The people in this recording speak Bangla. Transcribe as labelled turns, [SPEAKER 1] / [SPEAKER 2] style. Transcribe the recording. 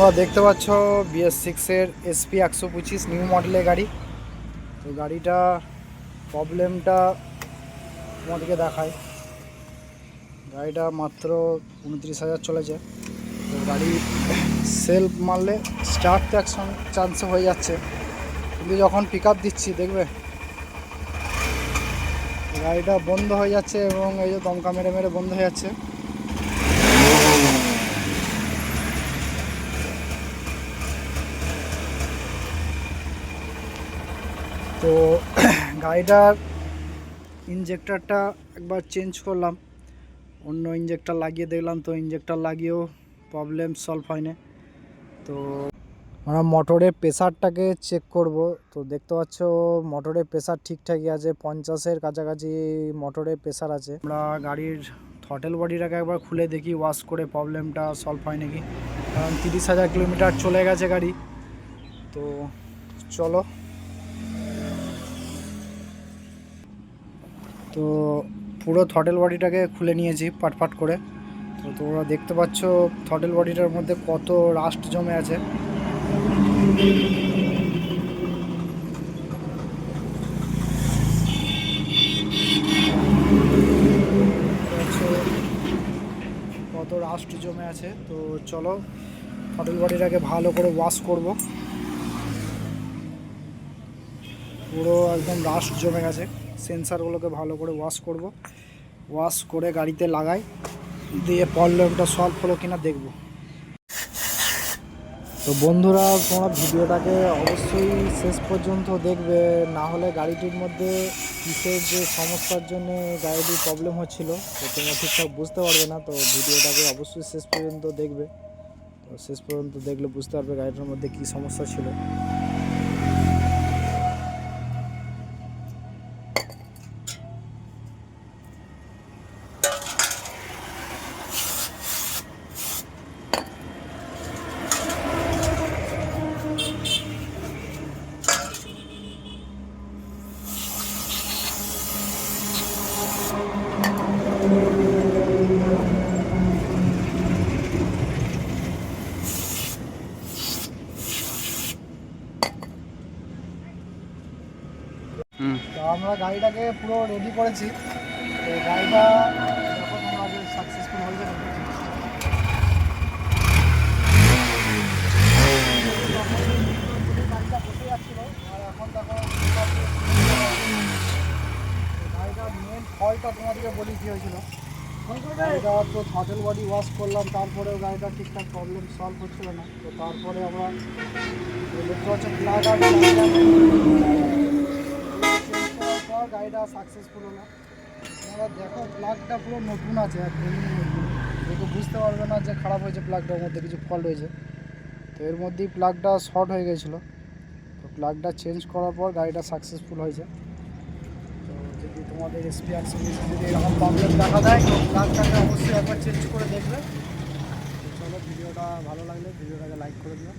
[SPEAKER 1] তোমরা দেখতে পাচ্ছ BS6-এর SP 125 নিউ মডেলের গাড়ি। তো গাড়িটা প্রবলেমটা তোমাদেরকে দেখায়। গাড়িটা মাত্র 29,000 চলেছে। তো গাড়ি সেলফ মারলে স্টার্ট তো একসঙ্গে চান্সে হয়ে যাচ্ছে, কিন্তু যখন পিক আপ দিচ্ছি দেখবে গাড়িটা বন্ধ হয়ে যাচ্ছে এবং এই যে দমকা মেরে মেরে বন্ধ হয়ে যাচ্ছে। তো গাড়িটার ইঞ্জেক্টরটা একবার চেঞ্জ করলাম, অন্য ইঞ্জেক্টর লাগিয়ে দেখলাম, তো ইঞ্জেক্টর লাগিয়েও প্রবলেম সলভ হয় না। তো আমরা মোটরের প্রেসারটাকে চেক করব। তো দেখতে পাচ্ছ মোটরের প্রেসার ঠিকঠাকই আছে, 50-এর কাছাকাছি মোটরের প্রেসার আছে। আমরা গাড়ির থ্রটেল বডিটাকে একবার খুলে দেখি ওয়াশ করে প্রবলেমটা সলভ হয় নাকি, কারণ 30,000 কিলোমিটার চলে গেছে গাড়ি। তো চলো। তো পুরো থ্রটেল বডিটাকে খুলে নিয়েছি পাটপাট করে। তো তোমরা দেখতে পাচ্ছ থ্রটেল বডিটার মধ্যে কত রাস্ট জমে আছে। কত রাস্ট জমে আছে। তো চলো থ্রটেল বডিটাকে ভালো করে ওয়াশ করব। পুরো একদম রাস্ট জমে গেছে, সেন্সারগুলোকে ভালো করে ওয়াশ করব। ওয়াশ করে গাড়িতে লাগাই, দিয়ে প্রবলেমটা সলভ হলো কিনা দেখব। তো বন্ধুরা তোমরা ভিডিওটাকে অবশ্যই শেষ পর্যন্ত দেখবে, না হলে গাড়িটির মধ্যে কিসের যে সমস্যার জন্য গাড়িটির প্রবলেম হচ্ছিল তো তোমরা ঠিকঠাক বুঝতে পারবে না। তো ভিডিওটাকে অবশ্যই শেষ পর্যন্ত দেখবে। তো শেষ পর্যন্ত দেখলে বুঝতে পারবে গাড়িটার মধ্যে কী সমস্যা ছিল। তো আমরা গাড়িটাকে পুরো রেডি করেছি। তো গাড়িটা দেখো তোমরা যে সাকসেসফুল হয়ে যাবে। গাড়িটা বসে যাচ্ছিলো আর এখন দেখো গাড়িটার মেন ফলটা তোমাদেরকে বলি কী হয়েছিল। গাড়িটা তো থ্রটেল বডি ওয়াশ করলাম, তারপরেও গাড়িটা ঠিকঠাক প্রবলেম সলভ হচ্ছিল না। তো তারপরে আমরা দেখতে পাচ্ছি প্লাগ আর চেঞ্জ করার পর গাড়িটা সাকসেসফুল হলো। তোমরা দেখো প্লাগটা পুরো নতুন আছে, একদমই নতুন, দেখে বুঝতে পারবে না যে খারাপ হয়েছে, প্লাগটার মধ্যে কিছু ফল্ট হয়েছে। তো এর মধ্যেই প্লাগটা শর্ট হয়ে গেছিলো। তো প্লাগটা চেঞ্জ করার পর গাড়িটা সাকসেসফুল হয়েছে। তো যদি তোমাদের SP 120 যদি এরকম প্রবলেম দেখা দেয় তো প্লাগটাকে অবশ্যই একবার চেঞ্জ করে দেখবে। তো চলো, ভিডিওটা ভালো লাগলে ভিডিওটাকে লাইক করে দিও।